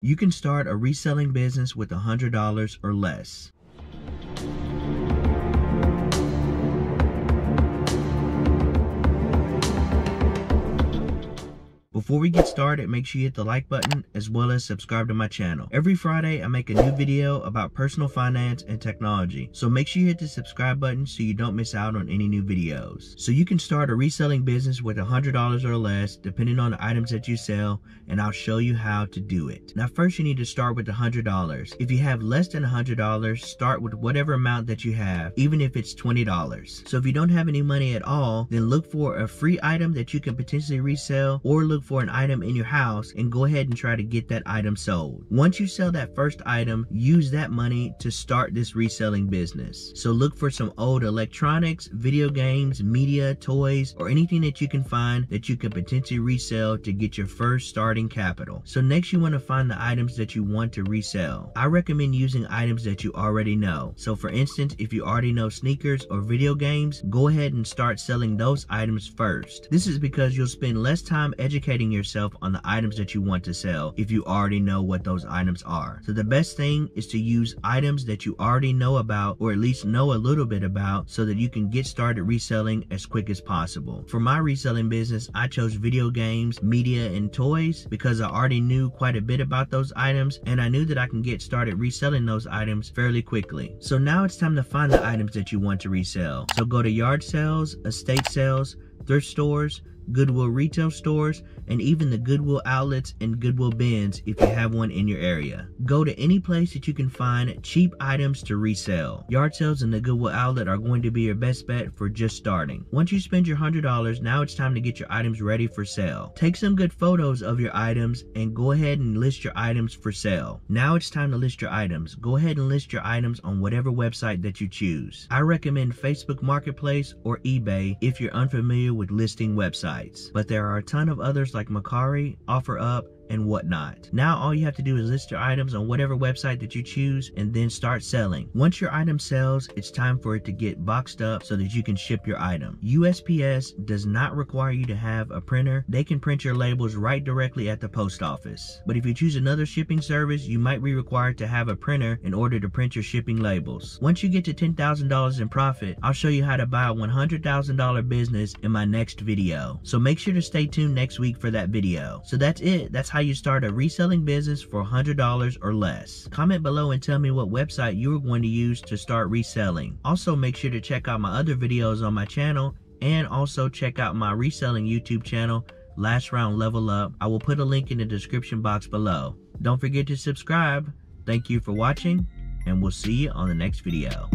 You can start a reselling business with $100 or less. Before we get started, make sure you hit the like button as well as subscribe to my channel. Every Friday, I make a new video about personal finance and technology. So make sure you hit the subscribe button so you don't miss out on any new videos. So you can start a reselling business with $100 or less, depending on the items that you sell, and I'll show you how to do it. Now, first you need to start with $100. If you have less than $100, start with whatever amount that you have, even if it's $20. So if you don't have any money at all, then look for a free item that you can potentially resell, or look for an item in your house and go ahead and try to get that item sold. Once you sell that first item, use that money to start this reselling business. So look for some old electronics, video games, media, toys, or anything that you can find that you can potentially resell to get your first starting capital. So next you want to find the items that you want to resell. I recommend using items that you already know. So for instance, if you already know sneakers or video games, go ahead and start selling those items first. This is because you'll spend less time educating yourself on the items that you want to sell if you already know what those items are. So the best thing is to use items that you already know about, or at least know a little bit about, so that you can get started reselling as quick as possible. For my reselling business, I chose video games, media, and toys because I already knew quite a bit about those items, and I knew that I can get started reselling those items fairly quickly. So now it's time to find the items that you want to resell. So go to yard sales, estate sales, thrift stores, Goodwill retail stores, and even the Goodwill outlets and Goodwill bins if you have one in your area. Go to any place that you can find cheap items to resell. Yard sales and the Goodwill outlet are going to be your best bet for just starting. Once you spend your $100, now it's time to get your items ready for sale. Take some good photos of your items and go ahead and list your items for sale. Now it's time to list your items. Go ahead and list your items on whatever website that you choose. I recommend Facebook Marketplace or eBay if you're unfamiliar with listing websites. But there are a ton of others like Mercari, OfferUp, and whatnot. Now all you have to do is list your items on whatever website that you choose and then start selling. Once your item sells, it's time for it to get boxed up so that you can ship your item. USPS does not require you to have a printer. They can print your labels right directly at the post office. But if you choose another shipping service, you might be required to have a printer in order to print your shipping labels. Once you get to $10,000 in profit, I'll show you how to buy a $100,000 business in my next video. So make sure to stay tuned next week for that video. So that's it. That's how you start a reselling business for $100 or less. Comment below and tell me what website you are going to use to start reselling. Also make sure to check out my other videos on my channel, and also check out my reselling YouTube channel, Last Round Level Up. I will put a link in the description box below. Don't forget to subscribe. Thank you for watching, and we'll see you on the next video.